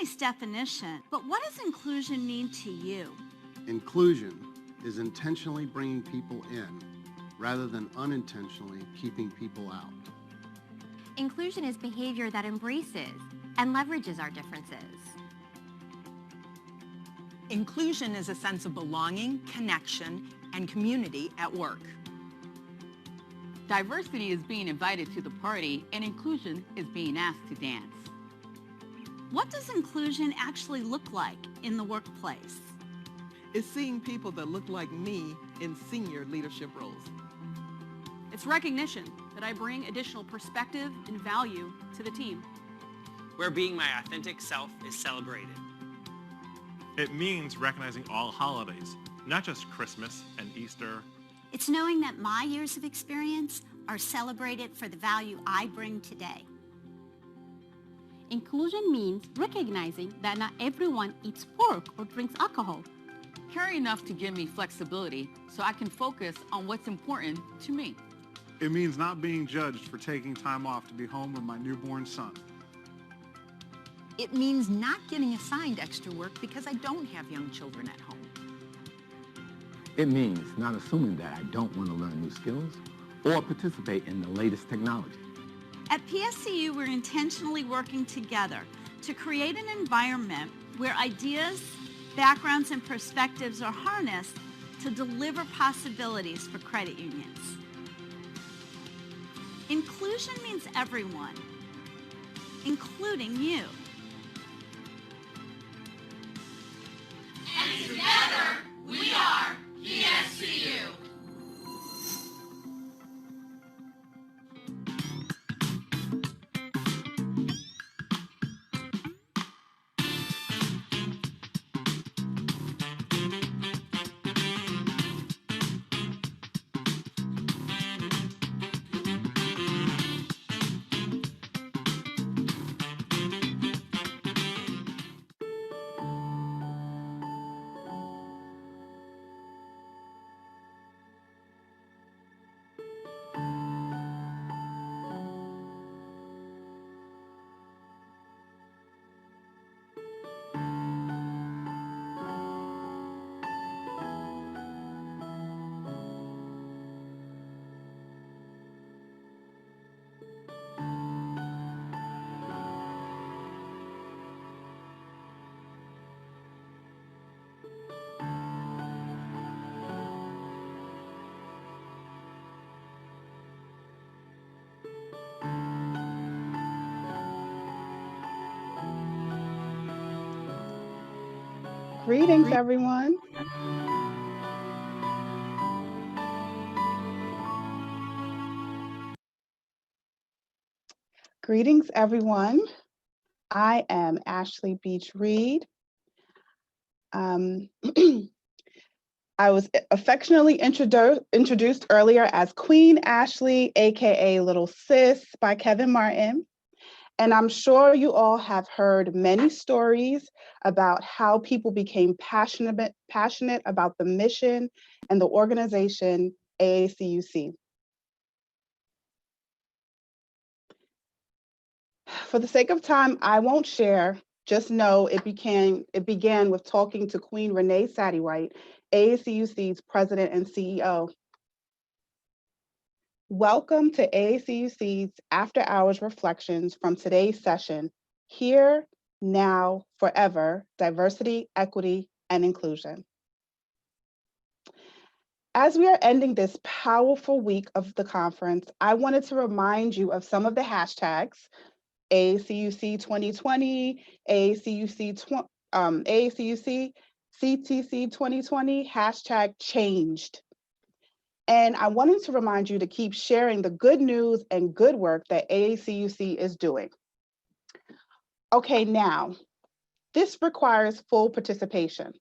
nice definition, but what does inclusion mean to you? Inclusion is intentionally bringing people in rather than unintentionally keeping people out. Inclusion is behavior that embraces and leverages our differences. Inclusion is a sense of belonging, connection, and community at work. Diversity is being invited to the party, and inclusion is being asked to dance. What does inclusion actually look like in the workplace? It's seeing people that look like me in senior leadership roles. It's recognition that I bring additional perspective and value to the team. Where being my authentic self is celebrated. It means recognizing all holidays, not just Christmas and Easter. It's knowing that my years of experience are celebrated for the value I bring today. Inclusion means recognizing that not everyone eats pork or drinks alcohol. Caring enough to give me flexibility so I can focus on what's important to me. It means not being judged for taking time off to be home with my newborn son. It means not getting assigned extra work because I don't have young children at home. It means not assuming that I don't want to learn new skills or participate in the latest technology. At PSCU, we're intentionally working together to create an environment where ideas, backgrounds, and perspectives are harnessed to deliver possibilities for credit unions. Inclusion means everyone, including you. And together, we are PSCU. Greetings, everyone. Greetings, everyone. I am Ashley Beach Reed. I was affectionately introduced earlier as Queen Ashley, AKA Little Sis by Kevin Martin. And I'm sure you all have heard many stories about how people became passionate about the mission and the organization AACUC. For the sake of time, I won't share. Just know it began with talking to Queen Renee Sattywhite, AACUC's president and CEO. Welcome to AACUC's After Hours Reflections from today's session, Here, Now, Forever, Diversity, Equity, and Inclusion. As we are ending this powerful week of the conference, I wanted to remind you of some of the hashtags: AACUC 2020, AACUC, CTC 2020, hashtag changed. And I wanted to remind you to keep sharing the good news and good work that AACUC is doing. Okay, now, this requires full participation.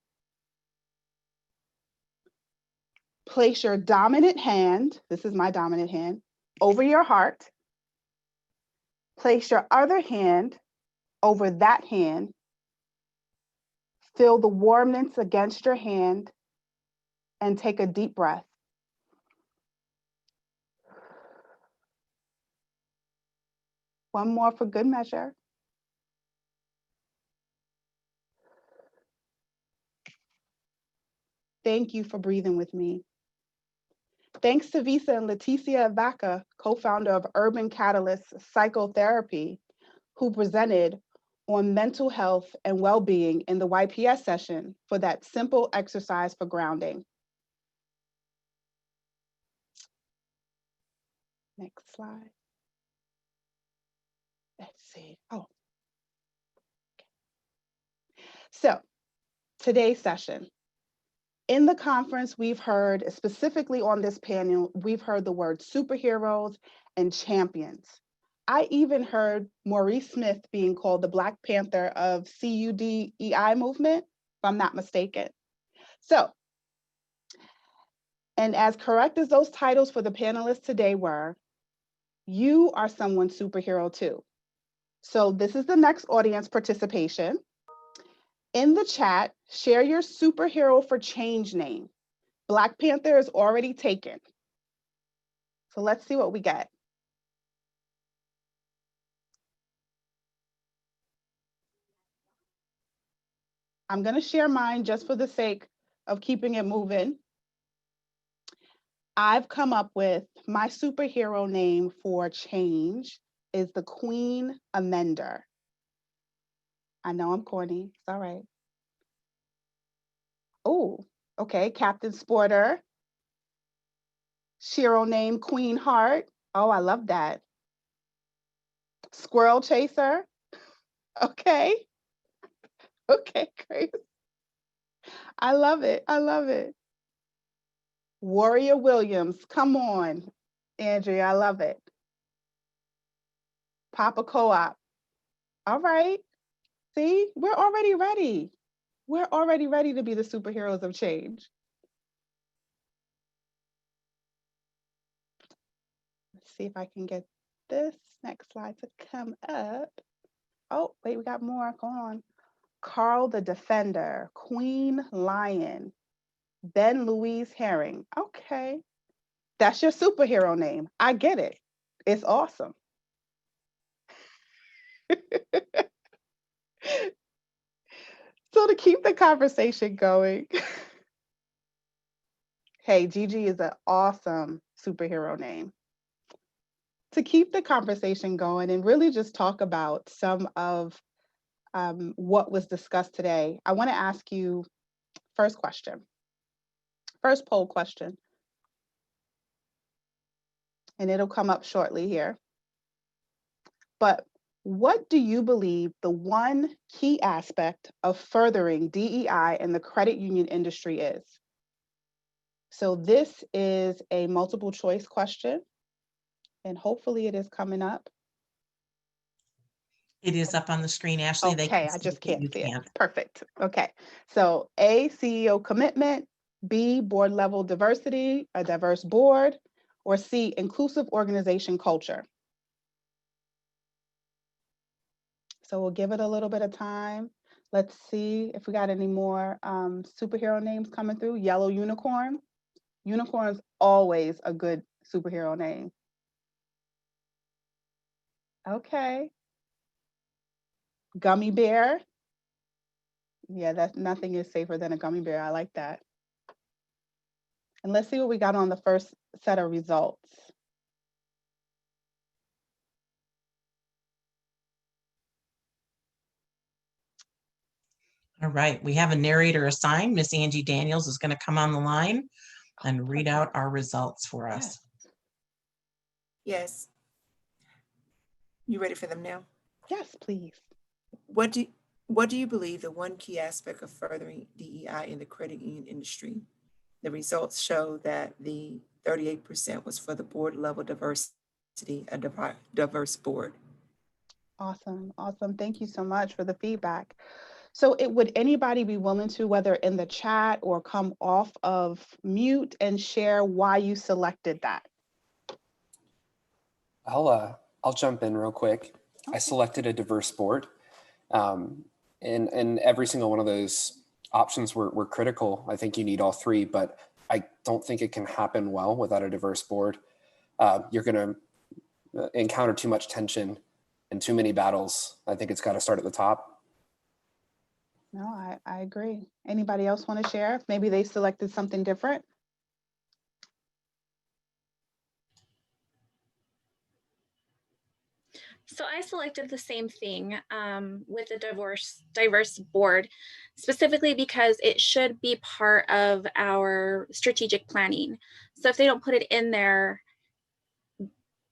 Place your dominant hand, this is my dominant hand, over your heart. Place your other hand over that hand. Feel the warmth against your hand and take a deep breath. One more for good measure. Thank you for breathing with me. Thanks to Visa and Leticia Vaca, co-founder of Urban Catalyst Psychotherapy, who presented on mental health and well-being in the YPS session for that simple exercise for grounding. Next slide. Let's see. Oh. So, today's session. In the conference, we've heard, specifically on this panel, we've heard the word superheroes and champions. I even heard Maurice Smith being called the Black Panther of CUDEI movement, if I'm not mistaken. So, and as correct as those titles for the panelists today were, you are someone's superhero too. So this is the next audience participation. In the chat, share your superhero for change name. Black Panther is already taken. So let's see what we get. I'm going to share mine just for the sake of keeping it moving. I've come up with my superhero name for change is the Queen Amender. I know I'm corny, it's all right. Oh, okay, Captain Sporter. Shiro name Queen Heart. Oh, I love that. Squirrel Chaser. Okay. Okay, great. I love it, I love it. Warrior Williams, come on, Andrea, I love it. Papa Co-op. All right. See, we're already ready. We're already ready to be the superheroes of change. Let's see if I can get this next slide to come up. Oh, wait, we got more. Go on. Carl the Defender, Queen Lion, Ben Louise Herring. Okay. That's your superhero name. I get it. It's awesome. So to keep the conversation going, hey, Gigi is an awesome superhero name. To keep the conversation going and really just talk about some of what was discussed today, I want to ask you first poll question, and it'll come up shortly here. But what do you believe the one key aspect of furthering DEI in the credit union industry is? So this is a multiple choice question, and hopefully it is coming up. It is up on the screen, Ashley. Okay, I just can't see it. Perfect. Okay, so A, CEO commitment, B, board level diversity, a diverse board, or C, inclusive organization culture. So we'll give it a little bit of time. Let's see if we got any more superhero names coming through. Yellow Unicorn. Unicorn's always a good superhero name. Okay. Gummy Bear. Yeah, that's nothing is safer than a gummy bear. I like that. And let's see what we got on the first set of results. All right, we have a narrator assigned. Miss Angie Daniels is going to come on the line and read out our results for us. Yes. You ready for them now? Yes, please. What do you believe the one key aspect of furthering DEI in the credit union industry? The results show that the 38% was for the board level diversity, a diverse board. Awesome, awesome. Thank you so much for the feedback. So would anybody be willing to, whether in the chat or come off of mute and share why you selected that? I'll jump in real quick. I selected a diverse board, and every single one of those options were critical. I think you need all three, but I don't think it can happen well without a diverse board. You're going to encounter too much tension and too many battles. I think it's got to start at the top. No, I agree. Anybody else want to share? Maybe they selected something different? So I selected the same thing with the diverse board, specifically because it should be part of our strategic planning. So if they don't put it in there,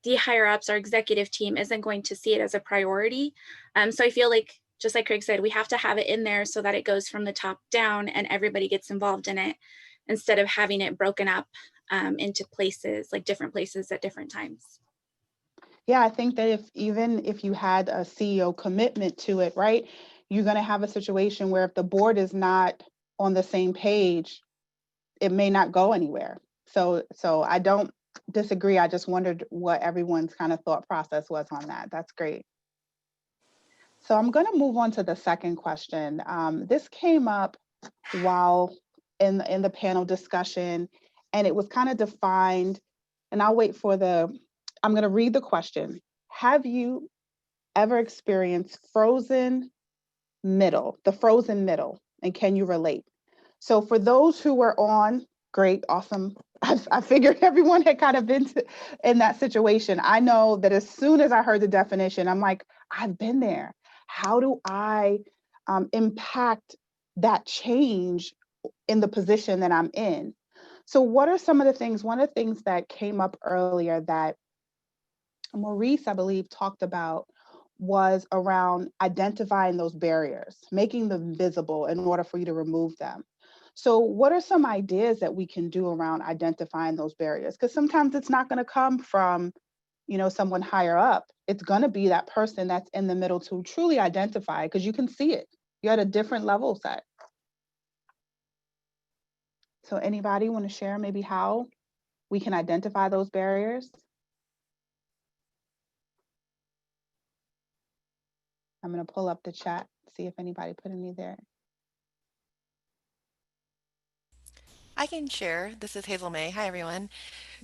the higher ups, our executive team isn't going to see it as a priority. So I feel like, just like Craig said, we have to have it in there so that it goes from the top down and everybody gets involved in it, instead of having it broken up into places, like different places at different times. Yeah, I think that even if you had a CEO commitment to it, right, you're going to have a situation where if the board is not on the same page, it may not go anywhere. So I don't disagree. I just wondered what everyone's kind of thought process was on that. That's great. So I'm going to move on to the second question. This came up while in the panel discussion, and it was kind of defined, and I'll wait for I'm going to read the question. Have you ever experienced the frozen middle, and can you relate? So for those who were on, great, awesome. I figured everyone had kind of been in that situation. I know that as soon as I heard the definition, I'm like, I've been there. How do I impact that change in the position that I'm in? So what are some of the things, one of the things that came up earlier that Maurice, I believe, talked about was around identifying those barriers, making them visible in order for you to remove them. So what are some ideas that we can do around identifying those barriers? Because sometimes it's not going to come from, someone higher up. It's going to be that person that's in the middle to truly identify, because you can see it. You're at a different level set. So anybody want to share maybe how we can identify those barriers? I'm going to pull up the chat, see if anybody put any there. I can share. This is Hazel May. Hi, everyone.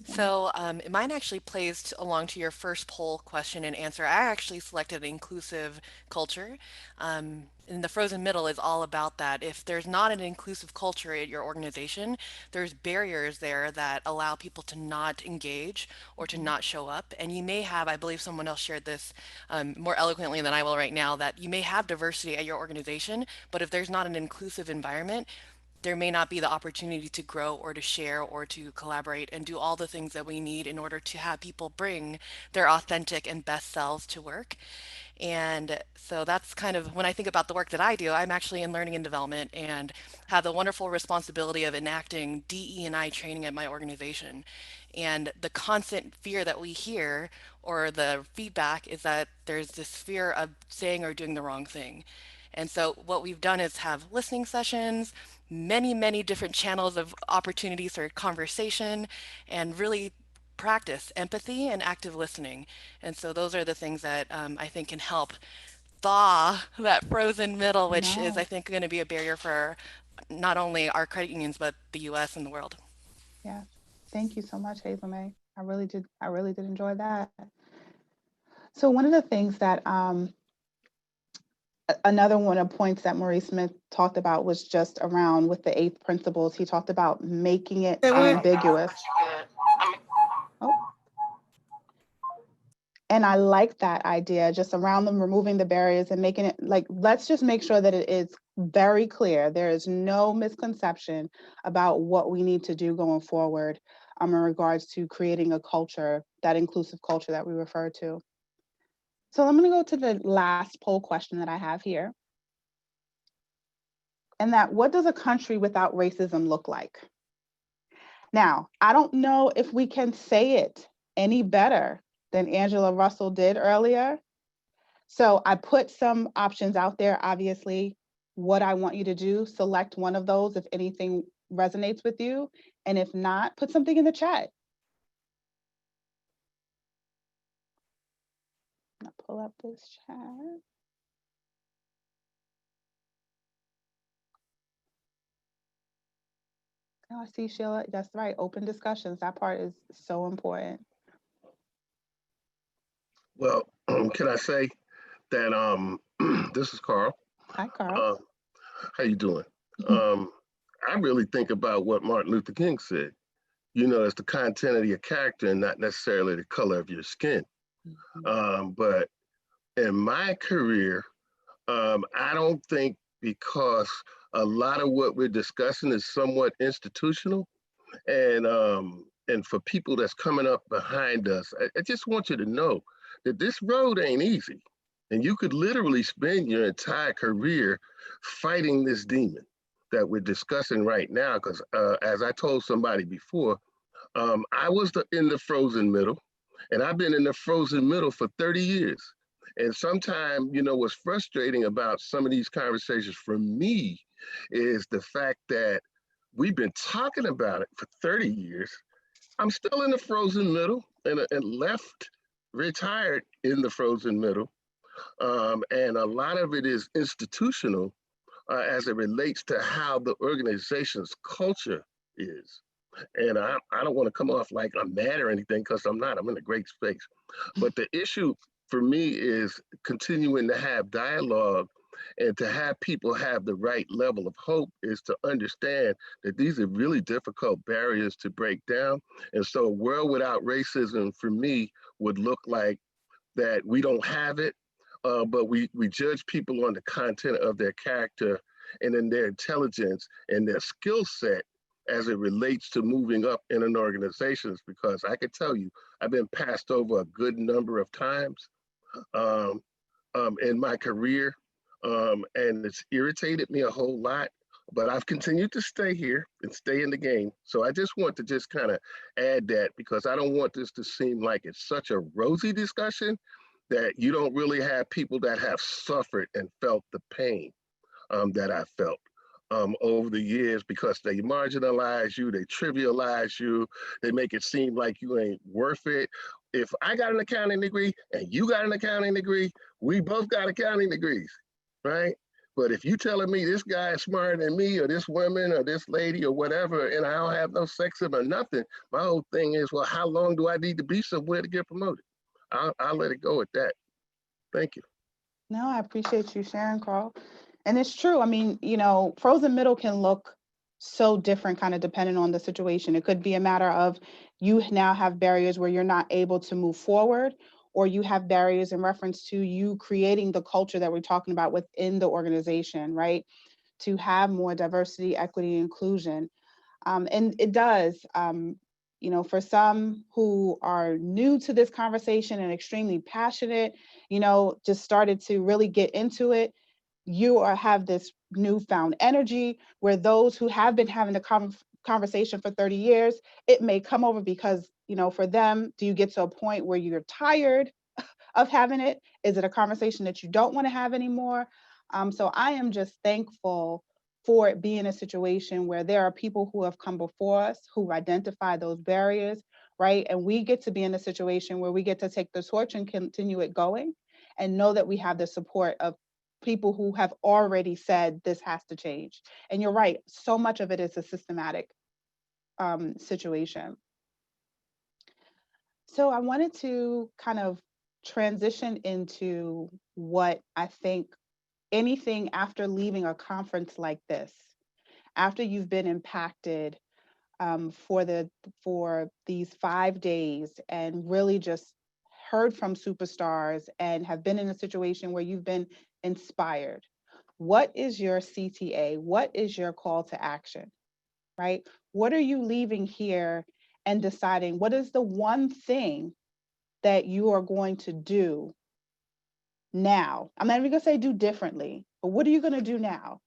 So mine actually plays along to your first poll question and answer. I actually selected inclusive culture. And the frozen middle is all about that. If there's not an inclusive culture at your organization, there's barriers there that allow people to not engage or to not show up. And you may have, I believe someone else shared this more eloquently than I will right now, that you may have diversity at your organization, but if there's not an inclusive environment, there may not be the opportunity to grow or to share or to collaborate and do all the things that we need in order to have people bring their authentic and best selves to work. And so that's kind of when I think about the work that I do, I'm actually in learning and development and have the wonderful responsibility of enacting DE&I training at my organization. And the constant fear that we hear or the feedback is that there's this fear of saying or doing the wrong thing. And so what we've done is have listening sessions, many different channels of opportunities for conversation, and really practice empathy and active listening. And so those are the things that I think can help thaw that frozen middle, which is, I think, going to be a barrier for not only our credit unions, but the US and the world. Yeah, thank you so much, Hazel May. I really did enjoy that. So one of the things that another one of the points that Maurice Smith talked about was just around with the 8 principles. He talked about making it unambiguous. Oh. And I like that idea, just around them removing the barriers and making it like, let's just make sure that it is very clear. There is no misconception about what we need to do going forward in regards to creating a culture, that inclusive culture that we refer to. So I'm going to go to the last poll question that I have here. And that, what does a country without racism look like? Now, I don't know if we can say it any better than Angela Russell did earlier. So I put some options out there, obviously, what I want you to do, select one of those if anything resonates with you. And if not, put something in the chat. I'm gonna pull up this chat. Oh, I see, Sheila. That's right. Open discussions. That part is so important. Well, can I say that this is Carl. Hi, Carl. How you doing? I really think about what Martin Luther King said. You know, it's the content of your character and not necessarily the color of your skin. But in my career, I don't think, because a lot of what we're discussing is somewhat institutional, and for people that's coming up behind us, I just want you to know that this road ain't easy, and you could literally spend your entire career fighting this demon that we're discussing right now. Because as I told somebody before, I was in the frozen middle, and I've been in the frozen middle for 30 years. And sometimes, you know, what's frustrating about some of these conversations for me is the fact that we've been talking about it for 30 years. I'm still in the frozen middle and left retired in the frozen middle. And a lot of it is institutional as it relates to how the organization's culture is. And I don't want to come off like I'm mad or anything, because I'm not. I'm in a great space. But the issue for me is continuing to have dialogue and to have people have the right level of hope, is to understand that these are really difficult barriers to break down. And so a world without racism for me would look like that we don't have it, but we judge people on the content of their character and in their intelligence and their skill set as it relates to moving up in an organization. Because I can tell you, I've been passed over a good number of times in my career, and it's irritated me a whole lot, but I've continued to stay here and stay in the game. So I just want to just kind of add that, because I don't want this to seem like it's such a rosy discussion that you don't really have people that have suffered and felt the pain that I felt over the years, because they marginalize you, they trivialize you, they make it seem like you ain't worth it. If I got an accounting degree and you got an accounting degree, we both got accounting degrees, right? But if you telling me this guy is smarter than me, or this woman or this lady or whatever, and I don't have no sexism or nothing, my whole thing is, well, how long do I need to be somewhere to get promoted? I'll let it go at that. Thank you. No, I appreciate you sharing, Carl. And it's true. I mean, you know, frozen middle can look so different, kind of depending on the situation. It could be a matter of you now have barriers where you're not able to move forward, or you have barriers in reference to you creating the culture that we're talking about within the organization, right? To have more diversity, equity, inclusion. And it does, you know, for some who are new to this conversation and extremely passionate, you know, just started to really get into it, you have this newfound energy, where those who have been having the conversation for 30 years, it may come over because, you know, for them, do you get to a point where you're tired of having it? Is it a conversation that you don't want to have anymore? So I am just thankful for it being a situation where there are people who have come before us, who've identified those barriers, right? And we get to be in a situation where we get to take the torch and continue it going, and know that we have the support of people who have already said this has to change. And you're right, so much of it is a systematic situation. So I wanted to kind of transition into what I think anything after leaving a conference like this, after you've been impacted for these 5 days and really just heard from superstars and have been in a situation where you've been inspired, what is your CTA? What is your call to action, right? What are you leaving here and deciding what is the one thing that you are going to do now? I'm not even gonna say do differently, but what are you gonna do now?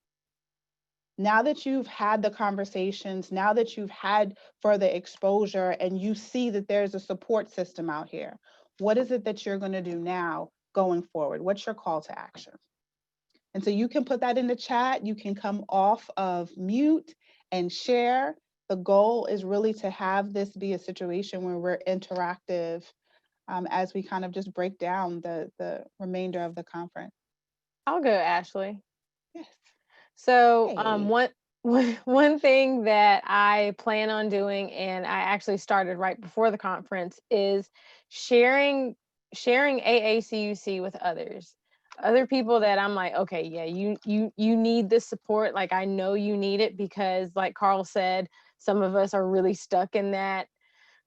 Now that you've had the conversations, now that you've had further exposure and you see that there's a support system out here, what is it that you're gonna do now going forward? What's your call to action? And so you can put that in the chat. You can come off of mute and share. The goal is really to have this be a situation where we're interactive as we kind of just break down the remainder of the conference. I'll go, Ashley. Yes. So one thing that I plan on doing, and I actually started right before the conference, is sharing AACUC with others. other people that I'm like, okay, yeah, you need this support. Like, I know you need it because, like Carl said, some of us are really stuck in that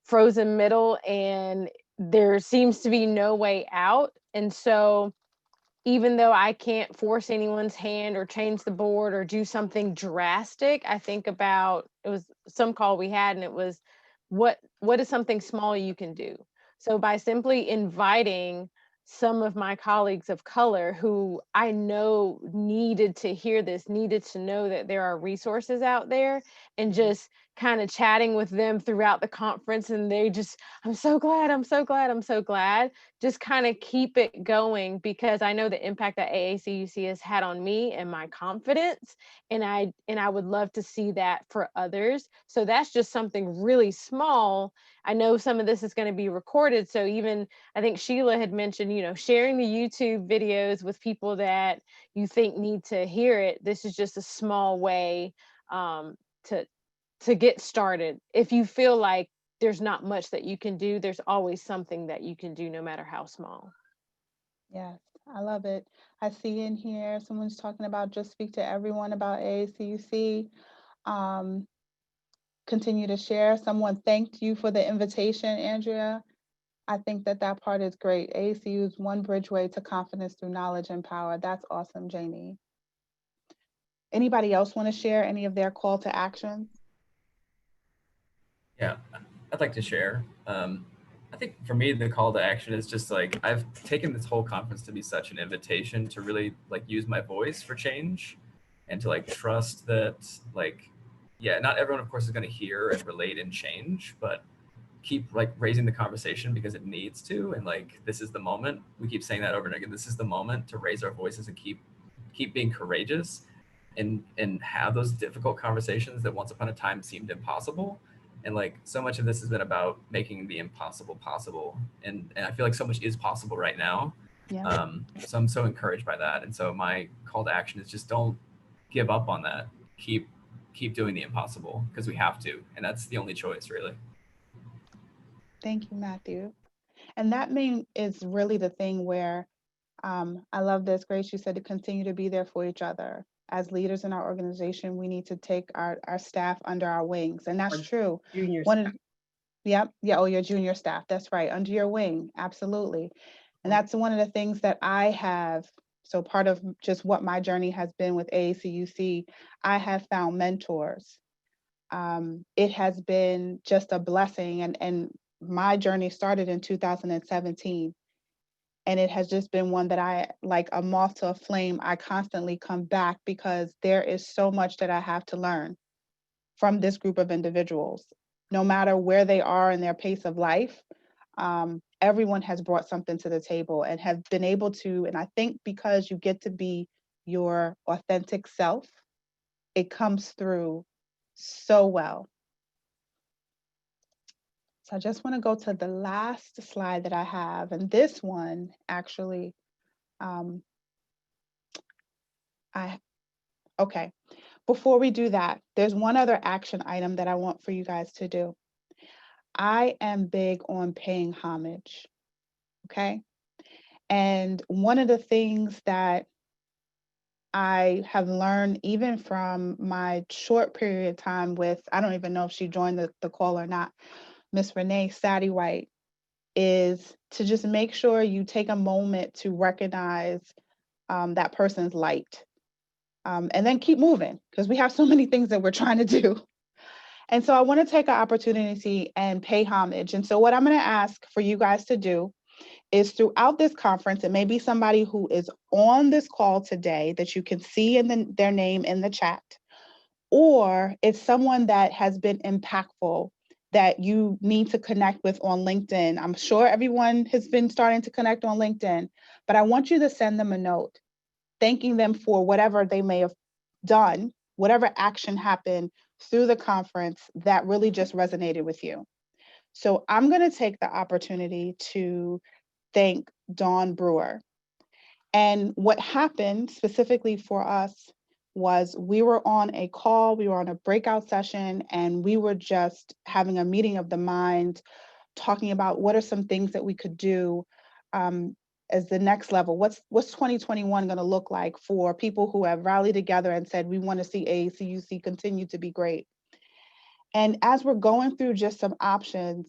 frozen middle and there seems to be no way out. And so even though I can't force anyone's hand or change the board or do something drastic, I think about, it was some call we had and it was, what is something small you can do? So by simply inviting some of my colleagues of color who I know needed to hear this, needed to know that there are resources out there, and just kind of chatting with them throughout the conference, and they just, I'm so glad, I'm so glad, I'm so glad, just kind of keep it going, because I know the impact that AACUC has had on me and my confidence, and I would love to see that for others. So that's just something really small. I know some of this is going to be recorded, so even I think Sheila had mentioned, you know, sharing the YouTube videos with people that you think need to hear it. This is just a small way to get started. If you feel like there's not much that you can do, there's always something that you can do, no matter how small. Yes, I love it. I see in here someone's talking about just speak to everyone about AACUC. Continue to share. Someone thanked you for the invitation, Andrea. I think that that part is great. AACU is one bridgeway to confidence through knowledge and power. That's awesome, Janie. Anybody else want to share any of their call to actions? Yeah, I'd like to share. I think for me, the call to action is just like, I've taken this whole conference to be such an invitation to really like use my voice for change, and to like trust that, like, yeah, not everyone of course is going to hear and relate and change, but keep like raising the conversation because it needs to. And like, this is the moment. We keep saying that over and again. This is the moment to raise our voices and keep being courageous and have those difficult conversations that once upon a time seemed impossible. And like, so much of this has been about making the impossible possible. And I feel like so much is possible right now. Yeah. So I'm so encouraged by that. And so my call to action is just don't give up on that. Keep doing the impossible, because we have to. And that's the only choice, really. Thank you, Matthew. And that is really the thing where I love this, Grace, you said to continue to be there for each other. As leaders in our organization, we need to take our staff under our wings. And that's true. Junior staff. Yeah, oh, your junior staff, that's right, under your wing, absolutely. And that's one of the things that I have, so part of just what my journey has been with AACUC, I have found mentors. It has been just a blessing, and my journey started in 2017. And it has just been one that I, like a moth to a flame, I constantly come back because there is so much that I have to learn from this group of individuals. No matter where they are in their pace of life, everyone has brought something to the table and have been able to, and I think because you get to be your authentic self, it comes through so well. So I just want to go to the last slide that I have, and this one actually, okay. Before we do that, there's one other action item that I want for you guys to do. I am big on paying homage, okay? And one of the things that I have learned even from my short period of time with, I don't even know if she joined the call or not, Miss Renee Sadie-White, is to just make sure you take a moment to recognize that person's light. And then keep moving, because we have so many things that we're trying to do. And so I want to take an opportunity and pay homage. And so what I'm going to ask for you guys to do is throughout this conference, it may be somebody who is on this call today that you can see in their name in the chat, or it's someone that has been impactful that you need to connect with on LinkedIn. I'm sure everyone has been starting to connect on LinkedIn, but I want you to send them a note, thanking them for whatever they may have done, whatever action happened through the conference that really just resonated with you. So I'm going to take the opportunity to thank Dawn Brewer. And what happened specifically for us was we were on a call, we were on a breakout session, and we were just having a meeting of the mind, talking about what are some things that we could do. as the next level. What's 2021 going to look like for people who have rallied together and said, we want to see AACUC continue to be great? And as we're going through just some options,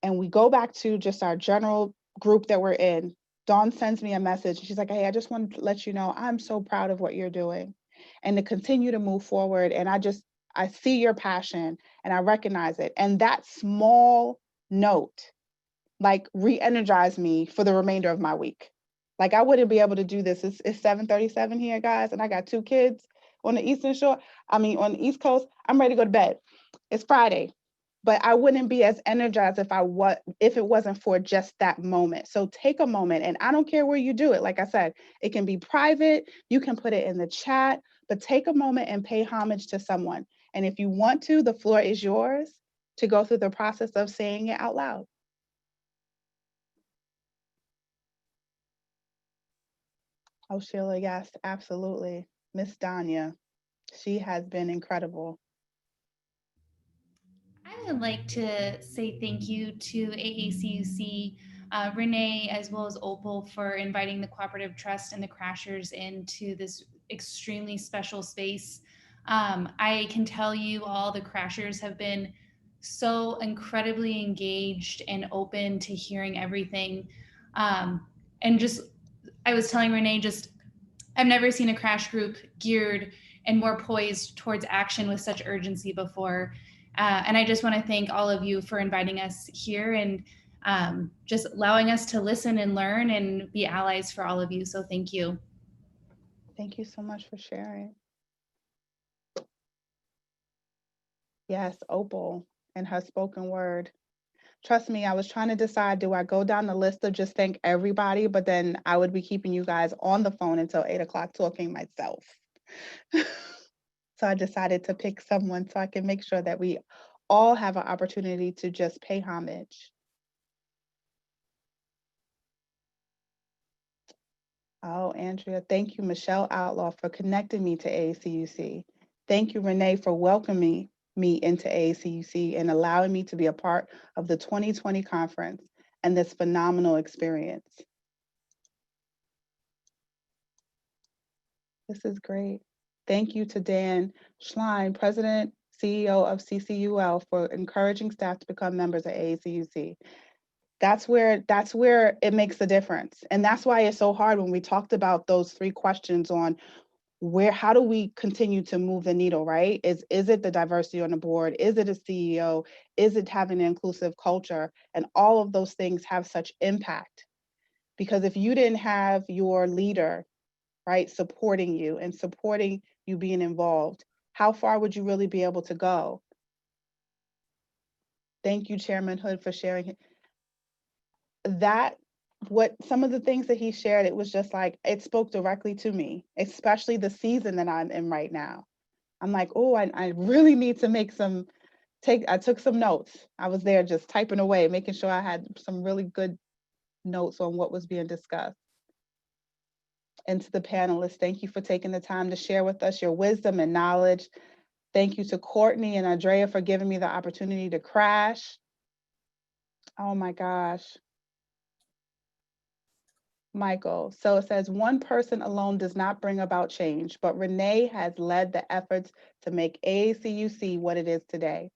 and we go back to just our general group that we're in, Dawn sends me a message. She's like, hey, I just wanted to let you know, I'm so proud of what you're doing and to continue to move forward. And I see your passion and I recognize it. And that small note, like, re-energized me for the remainder of my week. Like, I wouldn't be able to do this. It's 7:37 here, guys, and I got 2 kids on the East Coast. I'm ready to go to bed. It's Friday. But I wouldn't be as energized if it wasn't for just that moment. So take a moment, and I don't care where you do it. Like I said, it can be private, you can put it in the chat, but take a moment and pay homage to someone. And if you want to, the floor is yours to go through the process of saying it out loud. Oh, Sheila, yes, absolutely. Miss Danya, she has been incredible. I would like to say thank you to AACUC, Renee, as well as Opal, for inviting the Cooperative Trust and the Crashers into this extremely special space. I can tell you all the Crashers have been so incredibly engaged and open to hearing everything. And just, I was telling Renee, I've never seen a crash group geared and more poised towards action with such urgency before. And I just want to thank all of you for inviting us here and just allowing us to listen and learn and be allies for all of you. So thank you. Thank you so much for sharing. Yes, Opal and her spoken word. Trust me, I was trying to decide, do I go down the list of just thank everybody, but then I would be keeping you guys on the phone until 8 o'clock talking myself. So I decided to pick someone so I can make sure that we all have an opportunity to just pay homage. Oh, Andrea, thank you, Michelle Outlaw, for connecting me to AACUC. Thank you, Renee, for welcoming me into AACUC and allowing me to be a part of the 2020 conference and this phenomenal experience. This is great. Thank you to Dan Schlein, President, CEO of CCUL, for encouraging staff to become members of AACUC. That's where it makes a difference. And that's why it's so hard when we talked about those 3 questions on how do we continue to move the needle, right? Is it the diversity on the board? Is it a CEO? Is it having an inclusive culture? And all of those things have such impact. Because if you didn't have your leader, right, supporting you and supporting you being involved, how far would you really be able to go? Thank you, Chairman Hood, for sharing that. What some of the things that he shared, it was just like, it spoke directly to me, especially the season that I'm in right now. I'm like, oh, I really need to I took some notes. I was there just typing away, making sure I had some really good notes on what was being discussed. And to the panelists, thank you for taking the time to share with us your wisdom and knowledge. Thank you to Courtney and Andrea for giving me the opportunity to crash. Oh my gosh. Michael, so it says, one person alone does not bring about change, but Renee has led the efforts to make AACUC what it is today.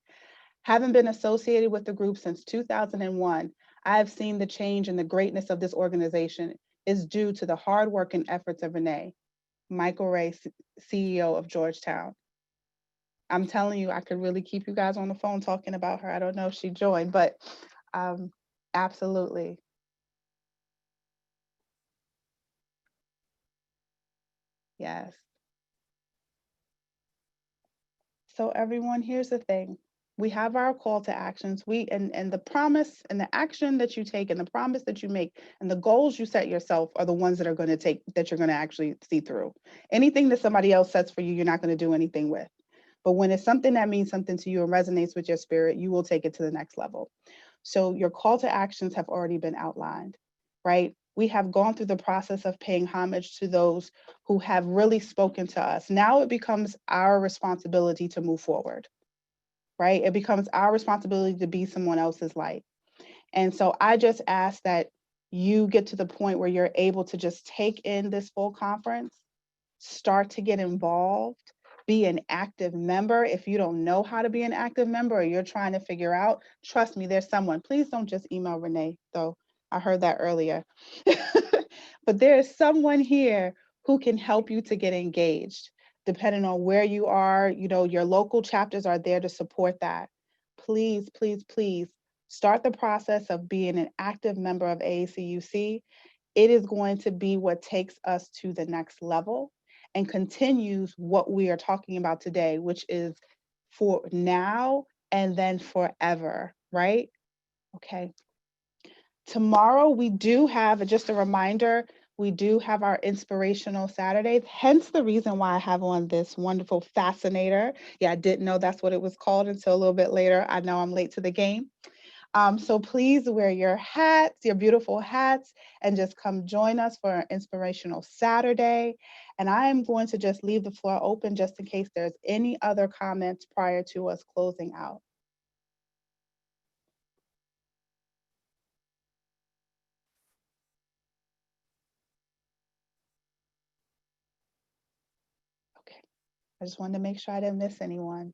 Having been associated with the group since 2001, I have seen the change and the greatness of this organization is due to the hard work and efforts of Renee. Michael Ray, CEO of Georgetown. I'm telling you, I could really keep you guys on the phone talking about her. I don't know if she joined, but absolutely. Yes. So everyone, here's the thing. We have our call to actions. And the promise and the action that you take and the promise that you make and the goals you set yourself are the ones that you're going to actually see through. Anything that somebody else sets for you, you're not going to do anything with. But when it's something that means something to you and resonates with your spirit, you will take it to the next level. So your call to actions have already been outlined, right? We have gone through the process of paying homage to those who have really spoken to us. Now it becomes our responsibility to move forward, right? It becomes our responsibility to be someone else's light. And so I just ask that you get to the point where you're able to just take in this full conference, start to get involved, be an active member. If you don't know how to be an active member or you're trying to figure out, trust me, there's someone. Please don't just email Renee, though. I heard that earlier. But there is someone here who can help you to get engaged. Depending on where you are, you know, your local chapters are there to support that. Please, please, please start the process of being an active member of AACUC. It is going to be what takes us to the next level and continues what we are talking about today, which is for now and then forever, right? Okay. Tomorrow we do have, just a reminder, we do have our Inspirational Saturdays, hence the reason why I have on this wonderful fascinator. Yeah, I didn't know that's what it was called until a little bit later. I know I'm late to the game. So please wear your hats, your beautiful hats, and just come join us for an Inspirational Saturday. And I am going to just leave the floor open just in case there's any other comments prior to us closing out. Okay, I just wanted to make sure I didn't miss anyone.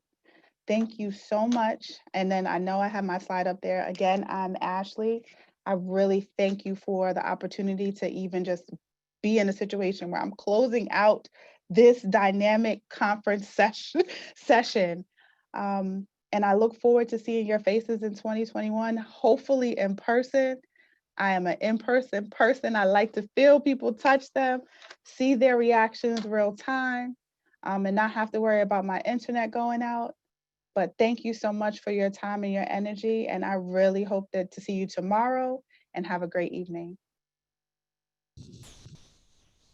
Thank you so much. And then I know I have my slide up there. Again, I'm Ashley. I really thank you for the opportunity to even just be in a situation where I'm closing out this dynamic conference session. And I look forward to seeing your faces in 2021, hopefully in person. I am an in-person person. I like to feel people, touch them, see their reactions real time, and not have to worry about my internet going out. But thank you so much for your time and your energy. And I really hope to see you tomorrow, and have a great evening.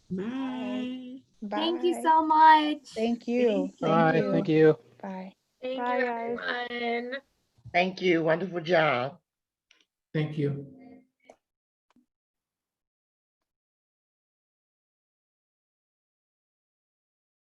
Bye. Bye. Thank you so much. Thank you. Bye. Thank you. Bye. Thank you, everyone. Thank you. Wonderful job. Thank you.